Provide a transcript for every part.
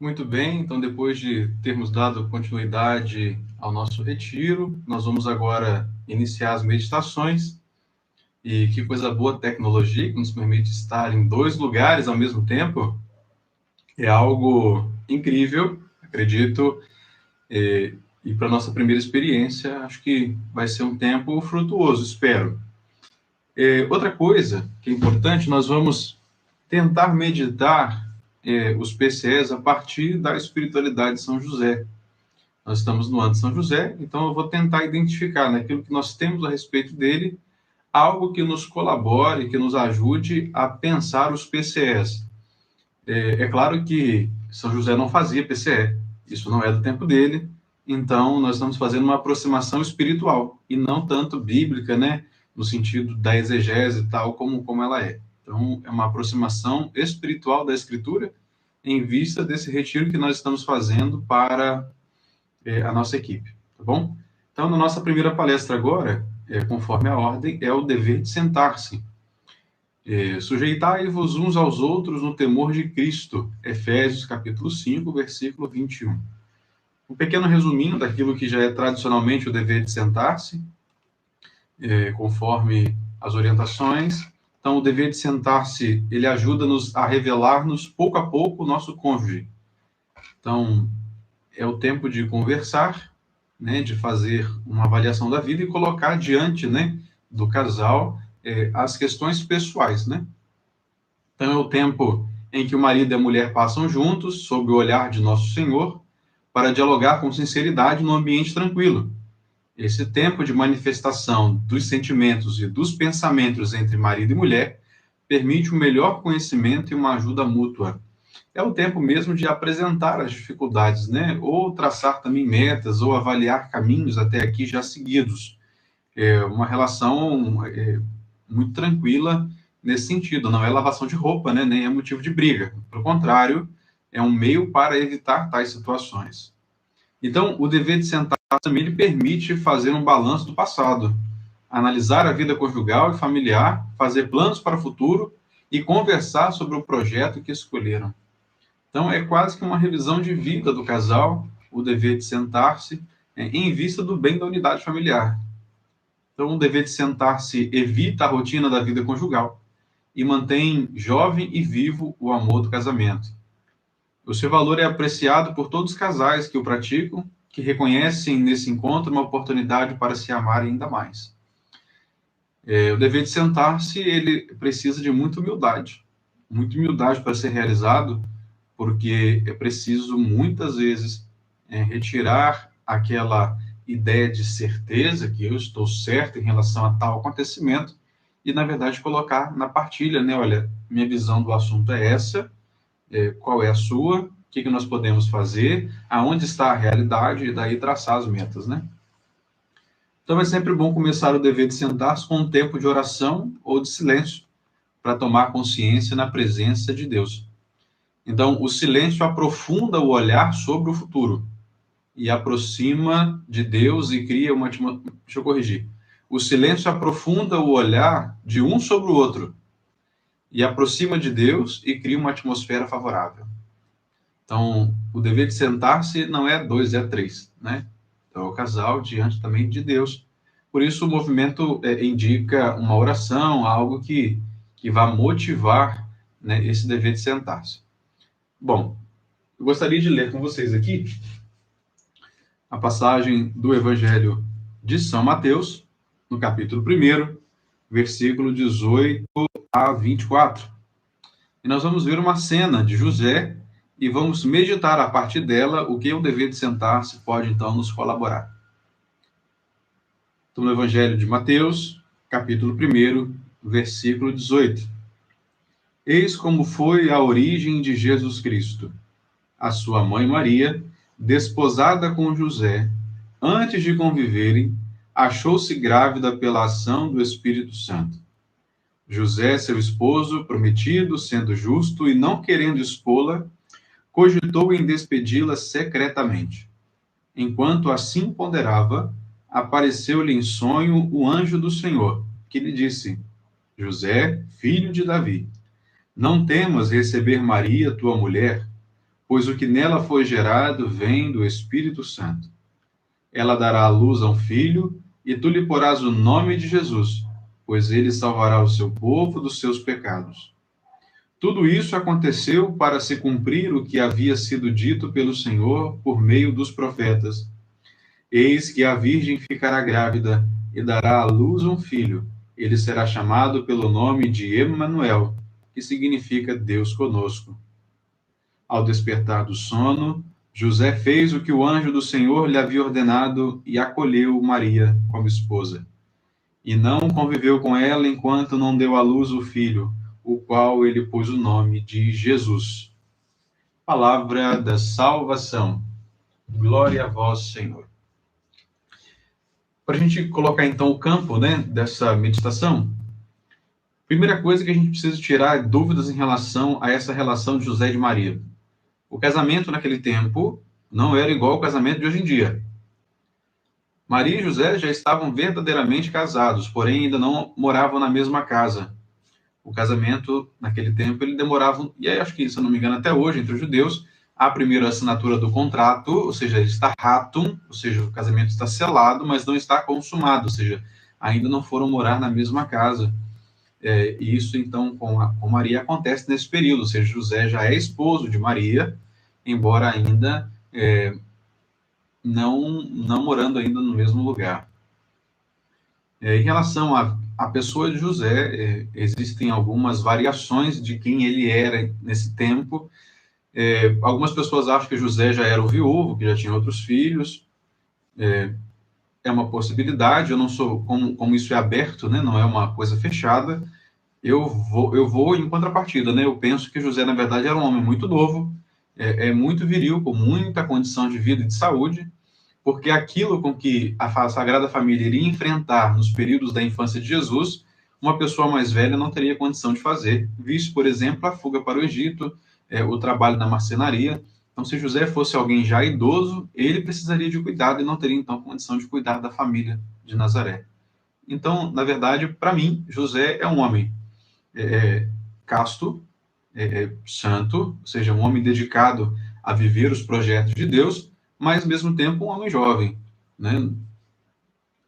Muito bem, então depois de termos dado continuidade ao nosso retiro, nós vamos agora iniciar as meditações. E que coisa boa a tecnologia, que nos permite estar em dois lugares ao mesmo tempo. É algo incrível, acredito, e para nossa primeira experiência, acho que vai ser um tempo frutuoso, espero. Outra coisa que é importante, nós vamos tentar meditar os PCEs a partir da espiritualidade de São José. Nós estamos no ano de São José, então eu vou tentar identificar naquilo que nós temos a respeito dele, algo que nos colabore, que nos ajude a pensar os PCEs. É claro que São José não fazia PCE, isso não é do tempo dele, então nós estamos fazendo uma aproximação espiritual, e não tanto bíblica, né, no sentido da exegese tal como ela é. Então, é uma aproximação espiritual da Escritura, em vista desse retiro que nós estamos fazendo para a nossa equipe, tá bom? Então, na nossa primeira palestra agora, conforme a ordem, é o dever de sentar-se. Sujeitai-vos uns aos outros no temor de Cristo. Efésios, capítulo 5, versículo 21. Um pequeno resuminho daquilo que já é tradicionalmente o dever de sentar-se, conforme as orientações. Então, o dever de sentar-se, ele ajuda-nos a revelar-nos pouco a pouco o nosso cônjuge. Então, é o tempo de conversar, né, de fazer uma avaliação da vida e colocar diante, né, do casal as questões pessoais, né? Então, é o tempo em que o marido e a mulher passam juntos, sob o olhar de Nosso Senhor, para dialogar com sinceridade num ambiente tranquilo. Esse tempo de manifestação dos sentimentos e dos pensamentos entre marido e mulher permite um melhor conhecimento e uma ajuda mútua. É o tempo mesmo de apresentar as dificuldades, né? Ou traçar também metas, ou avaliar caminhos até aqui já seguidos. É uma relação muito tranquila nesse sentido. Não é lavação de roupa, né? Nem é motivo de briga. Pelo contrário, é um meio para evitar tais situações. Então, o dever de sentar também lhe permite fazer um balanço do passado, analisar a vida conjugal e familiar, fazer planos para o futuro e conversar sobre o projeto que escolheram. Então, é quase que uma revisão de vida do casal, o dever de sentar-se em vista do bem da unidade familiar. Então, o dever de sentar-se evita a rotina da vida conjugal e mantém jovem e vivo o amor do casamento. O seu valor é apreciado por todos os casais que o praticam, que reconhecem nesse encontro uma oportunidade para se amar ainda mais. O dever de sentar-se, ele precisa de muita humildade para ser realizado, porque é preciso, muitas vezes, retirar aquela ideia de certeza, que eu estou certo em relação a tal acontecimento, e, na verdade, colocar na partilha, né? Olha, minha visão do assunto é essa, qual é a sua, o que nós podemos fazer, aonde está a realidade, e daí traçar as metas, né? Então, é sempre bom começar o dever de sentar-se com um tempo de oração ou de silêncio, para tomar consciência na presença de Deus. Então, o silêncio aprofunda o olhar sobre o futuro e aproxima de Deus e cria uma atmosfera. Deixa eu corrigir. O silêncio aprofunda o olhar de um sobre o outro e aproxima de Deus e cria uma atmosfera favorável. Então, o dever de sentar-se não é dois, é três, né? Então, é o casal diante também de Deus. Por isso, o movimento indica uma oração, algo que vai motivar, né, esse dever de sentar-se. Bom, eu gostaria de ler com vocês aqui a passagem do Evangelho de São Mateus, no capítulo 1, versículo 18 a 24. E nós vamos ver uma cena de José e vamos meditar a partir dela o que o dever de sentar-se pode, então, nos colaborar. Então, no Evangelho de Mateus, capítulo 1, versículo 18. Eis como foi a origem de Jesus Cristo. A sua mãe Maria, desposada com José, antes de conviverem, achou-se grávida pela ação do Espírito Santo. José, seu esposo, prometido, sendo justo e não querendo expô-la, cogitou em despedi-la secretamente. Enquanto assim ponderava, apareceu-lhe em sonho o anjo do Senhor, que lhe disse: José, filho de Davi, não temas receber Maria, tua mulher, pois o que nela foi gerado vem do Espírito Santo. Ela dará à luz a um filho, e tu lhe porás o nome de Jesus, pois ele salvará o seu povo dos seus pecados. Tudo isso aconteceu para se cumprir o que havia sido dito pelo Senhor por meio dos profetas. Eis que a virgem ficará grávida e dará à luz um filho. Ele será chamado pelo nome de Emanuel, que significa Deus conosco. Ao despertar do sono, José fez o que o anjo do Senhor lhe havia ordenado e acolheu Maria como esposa. E não conviveu com ela enquanto não deu à luz o filho, o qual ele pôs o nome de Jesus. Palavra da salvação. Glória a vós, Senhor. Para a gente colocar, então, o campo, né, dessa meditação, primeira coisa que a gente precisa tirar é dúvidas em relação a essa relação de José e de Maria. O casamento naquele tempo não era igual ao casamento de hoje em dia. Maria e José já estavam verdadeiramente casados, porém ainda não moravam na mesma casa. O casamento, naquele tempo, ele demorava, e aí acho que, se eu não me engano, até hoje, entre os judeus, a primeira assinatura do contrato, ou seja, ele está ratum, ou seja, o casamento está selado, mas não está consumado, ou seja, ainda não foram morar na mesma casa. E isso, então, com Maria acontece nesse período, ou seja, José já é esposo de Maria, embora ainda não morando ainda no mesmo lugar. Em relação à pessoa de José, existem algumas variações de quem ele era nesse tempo. Algumas pessoas acham que José já era o viúvo, que já tinha outros filhos. É uma possibilidade, eu não sou, como isso é aberto, né, não é uma coisa fechada, eu vou em contrapartida, né, eu penso que José, na verdade, era um homem muito novo, muito viril, com muita condição de vida e de saúde, porque aquilo com que a Sagrada Família iria enfrentar nos períodos da infância de Jesus, uma pessoa mais velha não teria condição de fazer, visto, por exemplo, a fuga para o Egito, o trabalho na marcenaria. Então, se José fosse alguém já idoso, ele precisaria de cuidado e não teria, então, condição de cuidar da família de Nazaré. Então, na verdade, para mim, José é um homem casto, santo, ou seja, um homem dedicado a viver os projetos de Deus, mas, ao mesmo tempo, um homem jovem, né?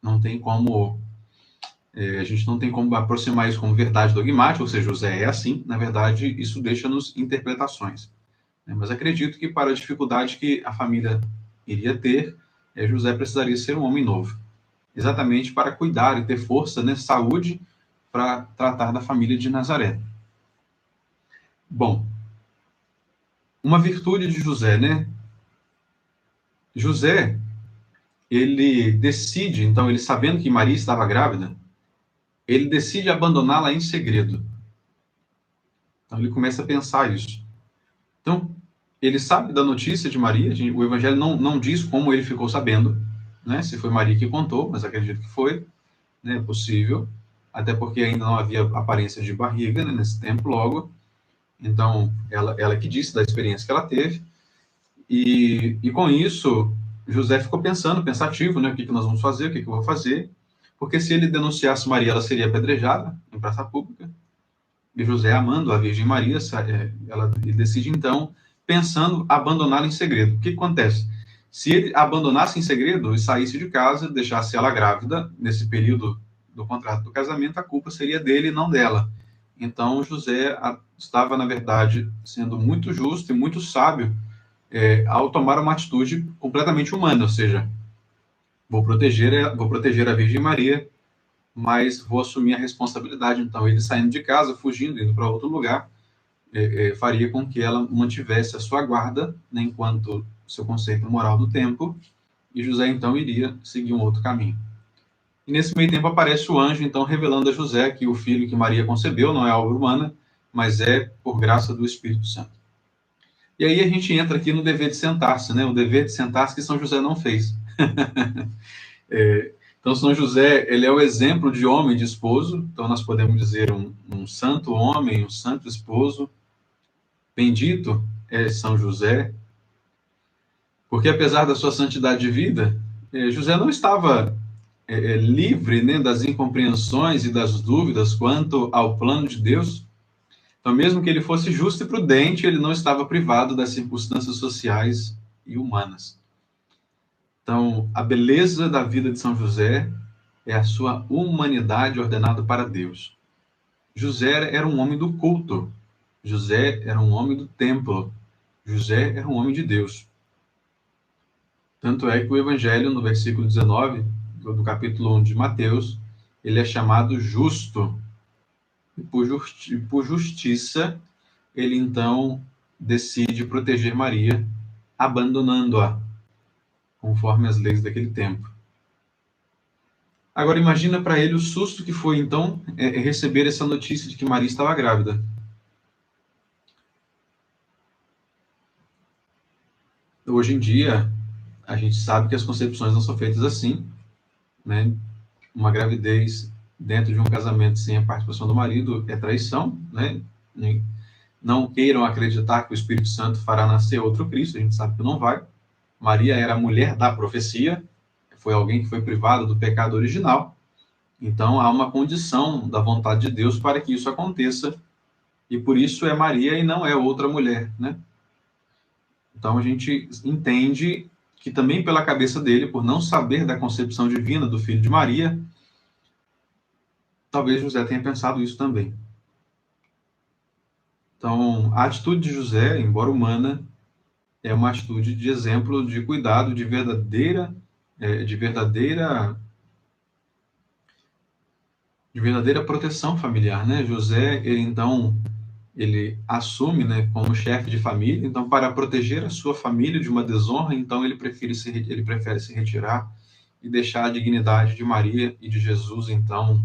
Não tem como... a gente não tem como aproximar isso como verdade dogmática, ou seja, José é assim, na verdade, isso deixa-nos interpretações. Mas acredito que, para a dificuldade que a família iria ter, José precisaria ser um homem novo, exatamente para cuidar e ter força, né, saúde, para tratar da família de Nazaré. Bom, uma virtude de José, né? José, ele decide, então, ele sabendo que Maria estava grávida, ele decide abandoná-la em segredo. Então, ele começa a pensar isso. Então, ele sabe da notícia de Maria, o Evangelho não diz como ele ficou sabendo, né? Se foi Maria que contou, mas acredito que foi, né? É possível, até porque ainda não havia aparência de barriga, né, nesse tempo logo. Então, ela que disse da experiência que ela teve, e com isso, José ficou pensativo, né? O que nós vamos fazer, o que eu vou fazer, porque se ele denunciasse Maria, ela seria apedrejada em praça pública, e José, amando a Virgem Maria, ele decide, então, pensando abandoná-la em segredo. O que acontece? Se ele abandonasse em segredo e saísse de casa, deixasse ela grávida, nesse período do contrato do casamento, a culpa seria dele e não dela. Então, José estava, na verdade, sendo muito justo e muito sábio ao tomar uma atitude completamente humana, ou seja, vou proteger a Virgem Maria, mas vou assumir a responsabilidade. Então, ele saindo de casa, fugindo, indo para outro lugar, faria com que ela mantivesse a sua guarda, né, enquanto seu conceito moral do tempo, e José, então, iria seguir um outro caminho. E nesse meio tempo aparece o anjo, então, revelando a José que o filho que Maria concebeu não é obra humana, mas é por graça do Espírito Santo. E aí a gente entra aqui no dever de sentar-se, né? O dever de sentar-se que São José não fez. Então, São José, ele é o exemplo de homem, de esposo. Então, nós podemos dizer um santo homem, um santo esposo. Bendito é São José, porque apesar da sua santidade de vida, José não estava livre, né, das incompreensões e das dúvidas quanto ao plano de Deus. Então, mesmo que ele fosse justo e prudente, ele não estava privado das circunstâncias sociais e humanas. Então, a beleza da vida de São José é a sua humanidade ordenada para Deus. José era um homem do culto. José era um homem do templo. José era um homem de Deus. Tanto é que o Evangelho, no versículo 19, do capítulo 1 de Mateus, ele é chamado justo. E por justiça, ele então decide proteger Maria, abandonando-a, conforme as leis daquele tempo. Agora imagina para ele o susto que foi então receber essa notícia de que Maria estava grávida. Hoje em dia, a gente sabe que as concepções não são feitas assim, né? Uma gravidez dentro de um casamento sem a participação do marido é traição, né? Não queiram acreditar que o Espírito Santo fará nascer outro Cristo, a gente sabe que não vai. Maria era a mulher da profecia, foi alguém que foi privada do pecado original. Então, há uma condição da vontade de Deus para que isso aconteça, e por isso é Maria e não é outra mulher, né? Então, a gente entende que também pela cabeça dele, por não saber da concepção divina do filho de Maria, talvez José tenha pensado isso também. Então, a atitude de José, embora humana, é uma atitude de exemplo de cuidado, de verdadeira proteção familiar, né? José, ele assume, né, como chefe de família, então para proteger a sua família de uma desonra, então ele prefere se retirar e deixar a dignidade de Maria e de Jesus, então,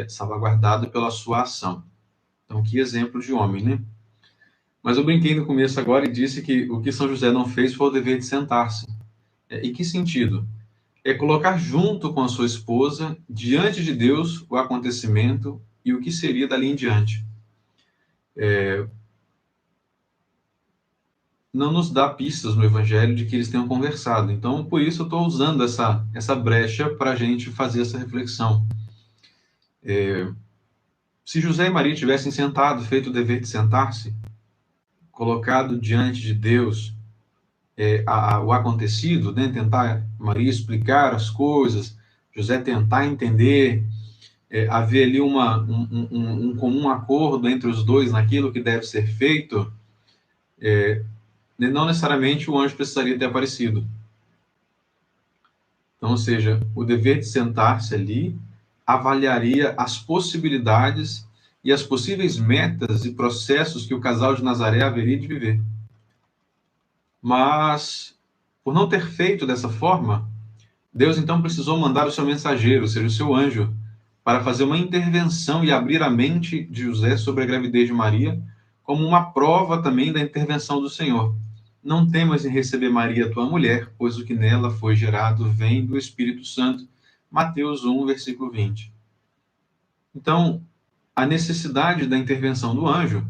salvaguardado pela sua ação. Então, que exemplo de homem, né? Mas eu brinquei no começo agora e disse que o que São José não fez foi o dever de sentar-se. Em que sentido? É colocar junto com a sua esposa, diante de Deus, o acontecimento e o que seria dali em diante. Não nos dá pistas no Evangelho de que eles tenham conversado. Então, por isso eu estou usando essa brecha para a gente fazer essa reflexão. Se José e Maria tivessem sentado, feito o dever de sentar-se, colocado diante de Deus o acontecido, né? Tentar Maria explicar as coisas, José tentar entender, haver ali um comum acordo entre os dois naquilo que deve ser feito, não necessariamente o anjo precisaria ter aparecido. Então, ou seja, o dever de sentar-se ali avaliaria as possibilidades e as possíveis metas e processos que o casal de Nazaré haveria de viver. Mas, por não ter feito dessa forma, Deus então precisou mandar o seu mensageiro, ou seja, o seu anjo, para fazer uma intervenção e abrir a mente de José sobre a gravidez de Maria, como uma prova também da intervenção do Senhor. Não temas em receber Maria, tua mulher, pois o que nela foi gerado vem do Espírito Santo. Mateus 1, versículo 20. Então, a necessidade da intervenção do anjo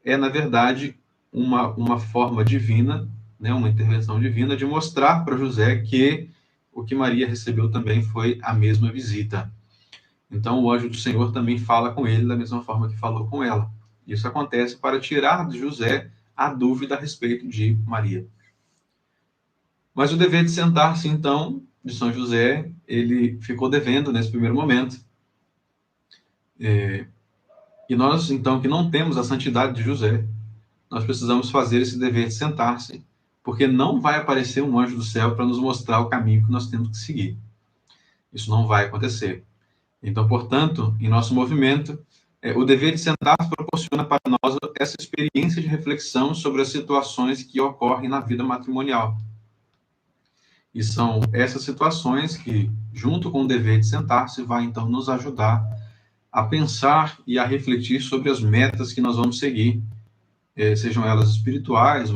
é, na verdade, uma forma divina, né, uma intervenção divina, de mostrar para José que o que Maria recebeu também foi a mesma visita. Então, o anjo do Senhor também fala com ele da mesma forma que falou com ela. Isso acontece para tirar de José a dúvida a respeito de Maria. Mas o dever de sentar-se, então, de São José, ele ficou devendo nesse primeiro momento. E nós, então, que não temos a santidade de José, nós precisamos fazer esse dever de sentar-se, porque não vai aparecer um anjo do céu para nos mostrar o caminho que nós temos que seguir. Isso não vai acontecer. Então, portanto, em nosso movimento, o dever de sentar-se proporciona para nós essa experiência de reflexão sobre as situações que ocorrem na vida matrimonial. E são essas situações que, junto com o dever de sentar-se, vai então nos ajudar a pensar e a refletir sobre as metas que nós vamos seguir, sejam elas espirituais,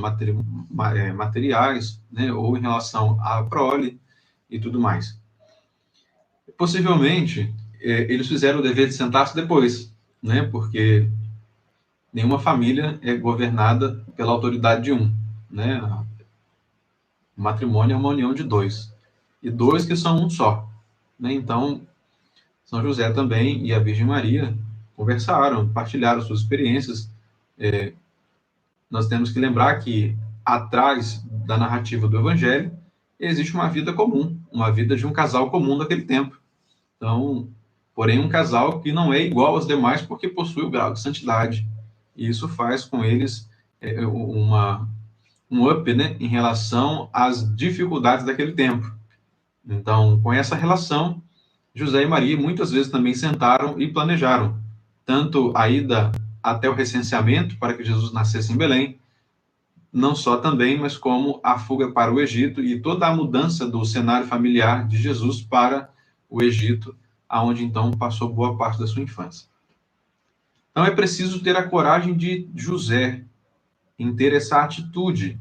materiais, né, ou em relação à prole e tudo mais. Possivelmente, eles fizeram o dever de sentar-se depois, né, porque nenhuma família é governada pela autoridade de um, né? O matrimônio é uma união de dois, e dois que são um só, né? Então, São José também e a Virgem Maria, conversaram, partilharam suas experiências. Nós temos que lembrar que atrás da narrativa do Evangelho existe uma vida comum, uma vida de um casal comum daquele tempo. Então, porém, um casal que não é igual aos demais porque possui o grau de santidade. E isso faz com eles um up, né, em relação às dificuldades daquele tempo. Então, com essa relação, José e Maria muitas vezes também sentaram e planejaram tanto a ida até o recenseamento para que Jesus nascesse em Belém, não só também, mas como a fuga para o Egito e toda a mudança do cenário familiar de Jesus para o Egito, aonde então passou boa parte da sua infância. Então é preciso ter a coragem de José em ter essa atitude,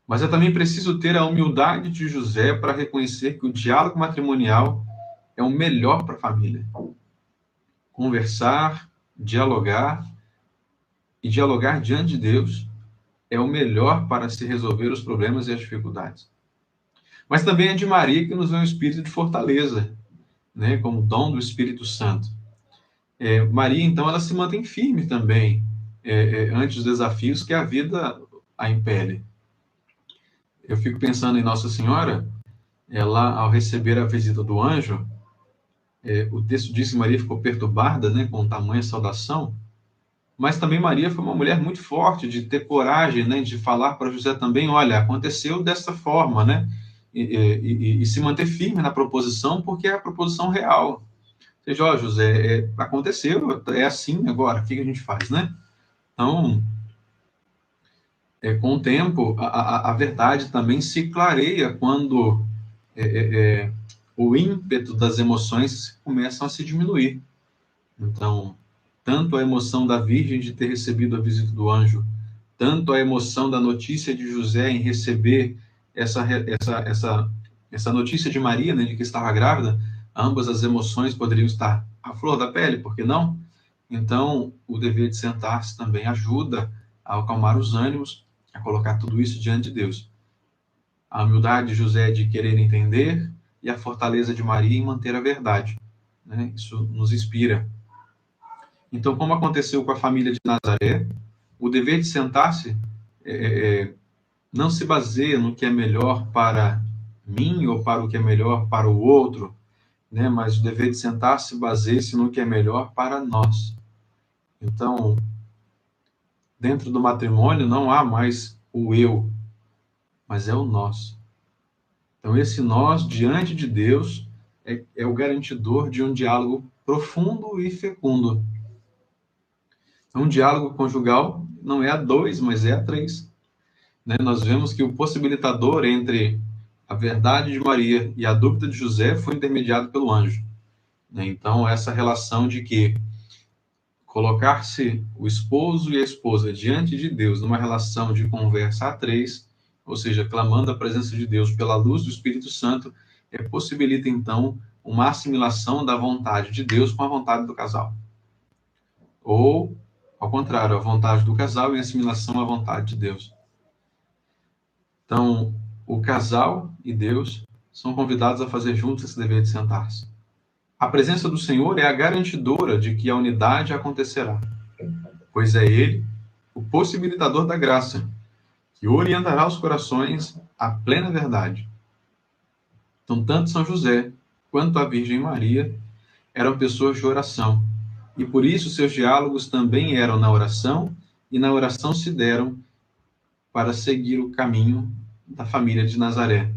mas é também preciso ter a humildade de José para reconhecer que o diálogo matrimonial é o melhor para a família. Conversar, dialogar e dialogar diante de Deus é o melhor para se resolver os problemas e as dificuldades. Mas também é de Maria que nos vem o espírito de fortaleza, né, como dom do Espírito Santo. Maria, então, ela se mantém firme também ante os desafios que a vida a impele. Eu fico pensando em Nossa Senhora, ela, ao receber a visita do anjo, o texto diz que Maria ficou perturbada, né, com tamanha saudação, mas também Maria foi uma mulher muito forte, de ter coragem, né, de falar para José também, olha, aconteceu dessa forma, né, e se manter firme na proposição, porque é a proposição real. Ou seja, ó, José, aconteceu, é assim agora, o que a gente faz, né? Então, com o tempo, a verdade também se clareia quando o ímpeto das emoções começam a se diminuir. Então, tanto a emoção da Virgem de ter recebido a visita do anjo, tanto a emoção da notícia de José em receber essa notícia de Maria, né, de que estava grávida, ambas as emoções poderiam estar à flor da pele, por que não? Então, o dever de sentar-se também ajuda a acalmar os ânimos, a colocar tudo isso diante de Deus. A humildade de José de querer entender e a fortaleza de Maria em manter a verdade, né? Isso nos inspira. Então, como aconteceu com a família de Nazaré, o dever de sentar-se não se baseia no que é melhor para mim ou para o que é melhor para o outro, né? Mas o dever de sentar-se baseia-se no que é melhor para nós. Então, dentro do matrimônio não há mais o eu, mas é o nós. Então, esse nós, diante de Deus, é o garantidor de um diálogo profundo e fecundo. Um diálogo conjugal não é a dois, mas é a três. Né? Nós vemos que o possibilitador entre a verdade de Maria e a dúvida de José foi intermediado pelo anjo. Né? Então, essa relação de que colocar-se o esposo e a esposa diante de Deus numa relação de conversa a três, ou seja, clamando a presença de Deus pela luz do Espírito Santo, possibilita, então, uma assimilação da vontade de Deus com a vontade do casal. Ou, ao contrário, a vontade do casal em assimilação à vontade de Deus. Então, o casal e Deus são convidados a fazer juntos esse dever de sentar-se. A presença do Senhor é a garantidora de que a unidade acontecerá, pois é Ele o possibilitador da graça, que orientará os corações à plena verdade. Então, tanto São José quanto a Virgem Maria eram pessoas de oração, e por isso seus diálogos também eram na oração, e na oração se deram para seguir o caminho da família de Nazaré.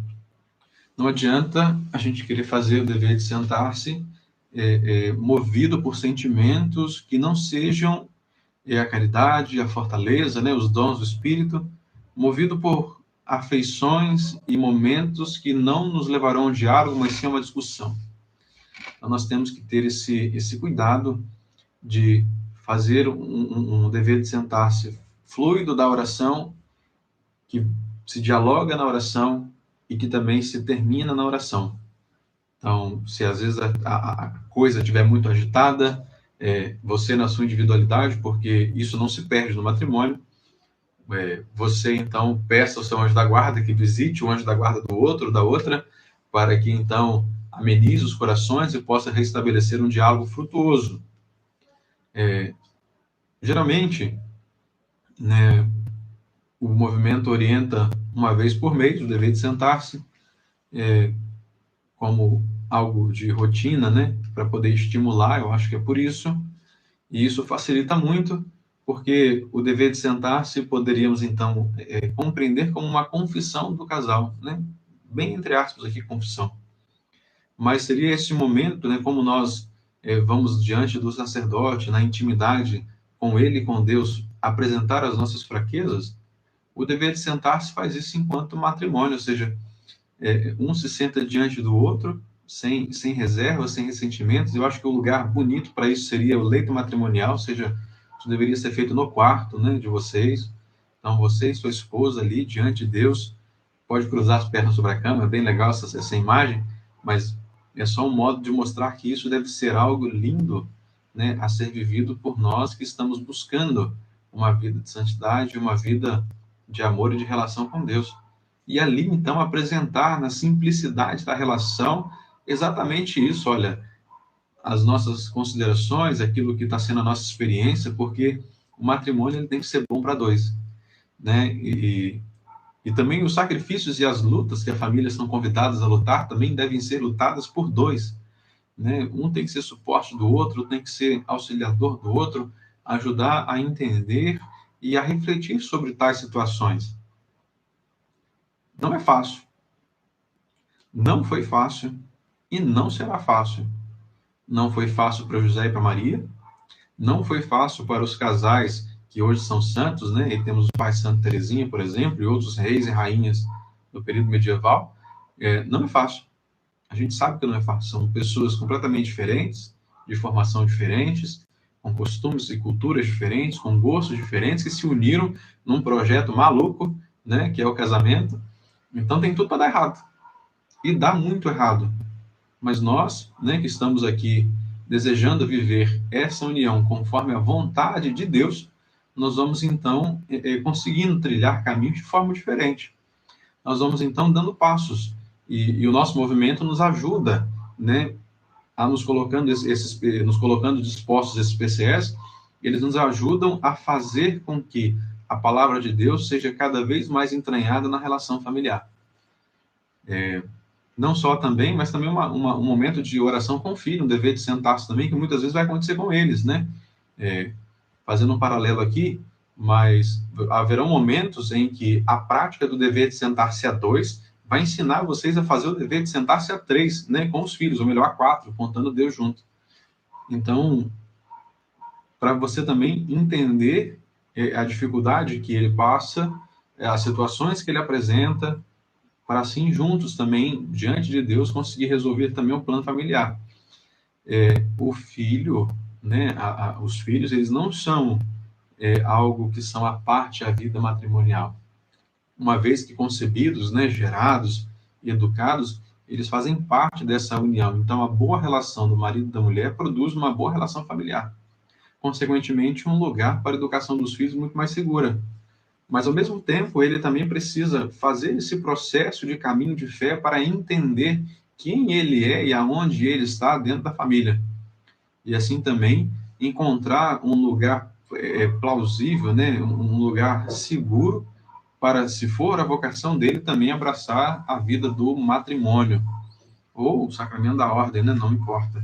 Não adianta a gente querer fazer o dever de sentar-se movido por sentimentos que não sejam a caridade, a fortaleza, né, os dons do Espírito, movido por afeições e momentos que não nos levarão a um diálogo, mas sim a uma discussão. Então, nós temos que ter esse cuidado de fazer um dever de sentar-se fluido da oração, que se dialoga na oração e que também se termina na oração. Então, se às vezes a coisa estiver muito agitada, você na sua individualidade, porque isso não se perde no matrimônio, você então peça ao seu anjo da guarda que visite o anjo da guarda do outro, da outra, para que então amenize os corações e possa restabelecer um diálogo frutuoso. Geralmente, né, o movimento orienta uma vez por mês o dever de sentar-se, como algo de rotina, né, para poder estimular, eu acho que é por isso, e isso facilita muito, porque o dever de sentar-se poderíamos, então, compreender como uma confissão do casal, né, bem entre aspas aqui, confissão. Mas seria esse momento, né, como nós vamos diante do sacerdote, na intimidade com ele e com Deus, apresentar as nossas fraquezas, o dever de sentar-se faz isso enquanto matrimônio, ou seja, um se senta diante do outro, sem reservas, sem ressentimentos. Eu acho que o lugar bonito para isso seria o leito matrimonial, ou seja, isso deveria ser feito no quarto, né, de vocês. Então, você e sua esposa ali diante de Deus, pode cruzar as pernas sobre a cama, é bem legal essa imagem, mas é só um modo de mostrar que isso deve ser algo lindo, né, a ser vivido por nós que estamos buscando uma vida de santidade, uma vida de amor e de relação com Deus. E ali, então, apresentar na simplicidade da relação exatamente isso, olha, as nossas considerações, aquilo que está sendo a nossa experiência, porque o matrimônio ele tem que ser bom para dois, né? E também os sacrifícios e as lutas que as famílias são convidadas a lutar também devem ser lutadas por dois, né? Um tem que ser suporte do outro, tem que ser auxiliador do outro, ajudar a entender e a refletir sobre tais situações. Não é fácil, não foi fácil e não será fácil. Não foi fácil para José e para Maria, não foi fácil para os casais que hoje são santos, né? E temos o pai Santo Teresinha, por exemplo, e outros reis e rainhas do período medieval. Não é fácil. A gente sabe que não é fácil. São pessoas completamente diferentes, de formação diferentes, com costumes e culturas diferentes, com gostos diferentes, que se uniram num projeto maluco, né? Que é o casamento. Então tem tudo para dar errado. E dá muito errado. Mas nós, né, que estamos aqui desejando viver essa união conforme a vontade de Deus, nós vamos então conseguindo trilhar caminhos de forma diferente. Nós vamos então dando passos e o nosso movimento nos ajuda, né, a nos colocando dispostos esses PCS, eles nos ajudam a fazer com que a palavra de Deus seja cada vez mais entranhada na relação familiar. Não só também, mas também um momento de oração com o filho, um dever de sentar-se também, que muitas vezes vai acontecer com eles, né? Fazendo um paralelo aqui, mas haverão momentos em que a prática do dever de sentar-se a dois vai ensinar vocês a fazer o dever de sentar-se a três, né? Com os filhos, ou melhor, a quatro, contando Deus junto. Então, para você também entender a dificuldade que ele passa, as situações que ele apresenta, para assim juntos também, diante de Deus, conseguir resolver também o plano familiar. O filho, né, os filhos, eles não são algo que são à parte da vida matrimonial. Uma vez que concebidos, né, gerados e educados, eles fazem parte dessa união. Então, a boa relação do marido e da mulher produz uma boa relação familiar. Consequentemente, um lugar para a educação dos filhos muito mais segura. Mas, ao mesmo tempo, ele também precisa fazer esse processo de caminho de fé para entender quem ele é e aonde ele está dentro da família. E assim também encontrar um lugar plausível, né? Um lugar seguro para, se for a vocação dele, também abraçar a vida do matrimônio. Ou o sacramento da ordem, né? Não importa.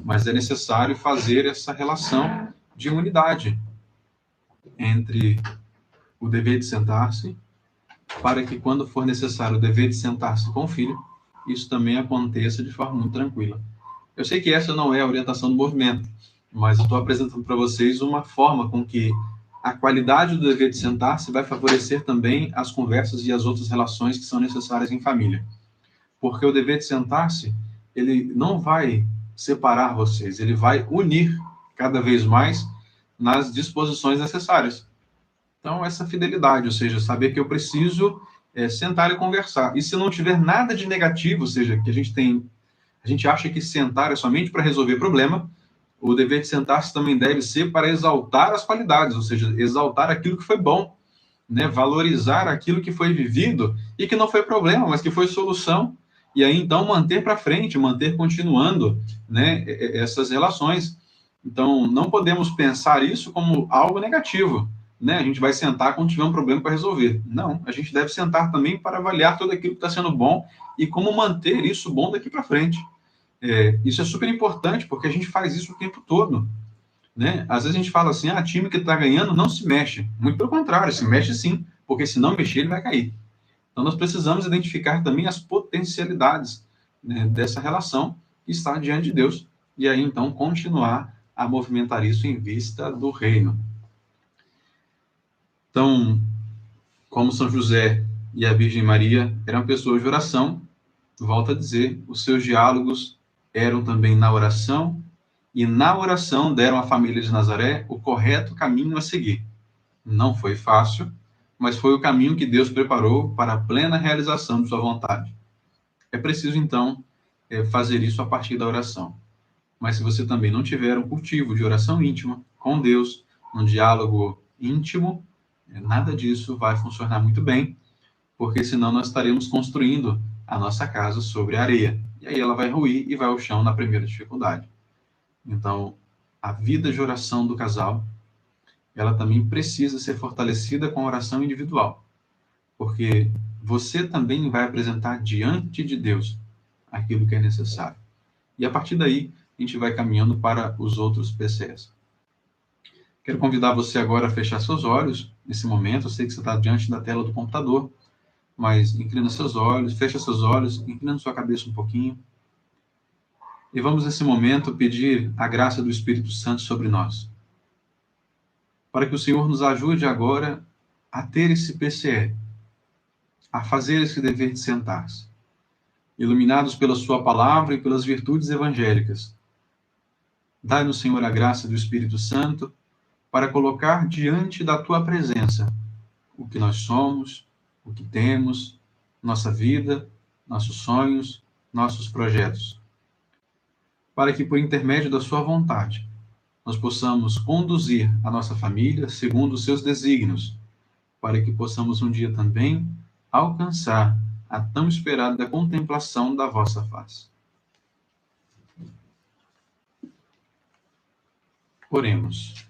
Mas é necessário fazer essa relação de unidade entre o dever de sentar-se, para que, quando for necessário o dever de sentar-se com o filho, isso também aconteça de forma muito tranquila. Eu sei que essa não é a orientação do movimento, mas eu estou apresentando para vocês uma forma com que a qualidade do dever de sentar-se vai favorecer também as conversas e as outras relações que são necessárias em família. Porque o dever de sentar-se, ele não vai separar vocês, ele vai unir cada vez mais nas disposições necessárias. Então, essa fidelidade, ou seja, saber que eu preciso sentar e conversar. E se não tiver nada de negativo, ou seja, que a gente acha que sentar é somente para resolver problema, o dever de sentar-se também deve ser para exaltar as qualidades, ou seja, exaltar aquilo que foi bom, né? Valorizar aquilo que foi vivido e que não foi problema, mas que foi solução. E aí, então, manter para frente, manter continuando, né, essas relações. Então, não podemos pensar isso como algo negativo, né? A gente vai sentar quando tiver um problema para resolver. Não, a gente deve sentar também para avaliar tudo aquilo que está sendo bom e como manter isso bom daqui para frente. Isso é super importante, porque a gente faz isso o tempo todo, né? Às vezes a gente fala assim, time que está ganhando não se mexe. Muito pelo contrário, se mexe sim, porque se não mexer, ele vai cair. Então, nós precisamos identificar também as potencialidades, né, dessa relação que está diante de Deus, e aí, então, continuar a movimentar isso em vista do reino. Então, como São José e a Virgem Maria eram pessoas de oração, volto a dizer, os seus diálogos eram também na oração, e na oração deram à família de Nazaré o correto caminho a seguir. Não foi fácil, mas foi o caminho que Deus preparou para a plena realização de sua vontade. É preciso, então, fazer isso a partir da oração. Mas se você também não tiver um cultivo de oração íntima com Deus, um diálogo íntimo, nada disso vai funcionar muito bem, porque senão nós estaremos construindo a nossa casa sobre areia. E aí ela vai ruir e vai ao chão na primeira dificuldade. Então, a vida de oração do casal, ela também precisa ser fortalecida com a oração individual, porque você também vai apresentar diante de Deus aquilo que é necessário. E a partir daí, a gente vai caminhando para os outros PCs. Quero convidar você agora a fechar seus olhos nesse momento. Eu sei que você está diante da tela do computador, mas inclina seus olhos, fecha seus olhos, inclina sua cabeça um pouquinho. E vamos, nesse momento, pedir a graça do Espírito Santo sobre nós, para que o Senhor nos ajude agora a ter esse PCE, a fazer esse dever de sentar-se, iluminados pela sua palavra e pelas virtudes evangélicas. Dai-nos, Senhor, a graça do Espírito Santo para colocar diante da tua presença o que nós somos, o que temos, nossa vida, nossos sonhos, nossos projetos, para que, por intermédio da sua vontade, nós possamos conduzir a nossa família segundo os seus desígnios, para que possamos um dia também alcançar a tão esperada contemplação da vossa face. Oremos.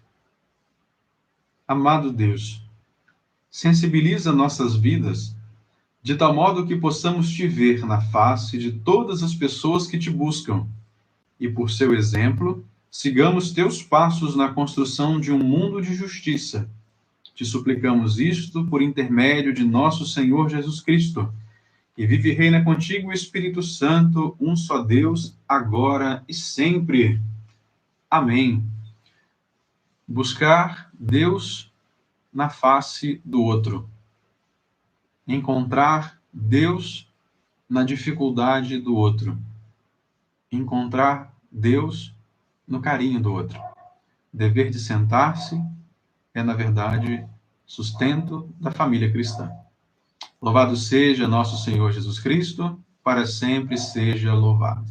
Amado Deus, sensibiliza nossas vidas de tal modo que possamos te ver na face de todas as pessoas que te buscam e, por seu exemplo, sigamos teus passos na construção de um mundo de justiça. Te suplicamos isto por intermédio de nosso Senhor Jesus Cristo, que vive e reina contigo o Espírito Santo, um só Deus, agora e sempre. Amém. Buscar Deus na face do outro. Encontrar Deus na dificuldade do outro. Encontrar Deus no carinho do outro. Dever de sentar-se é, na verdade, sustento da família cristã. Louvado seja nosso Senhor Jesus Cristo, para sempre seja louvado.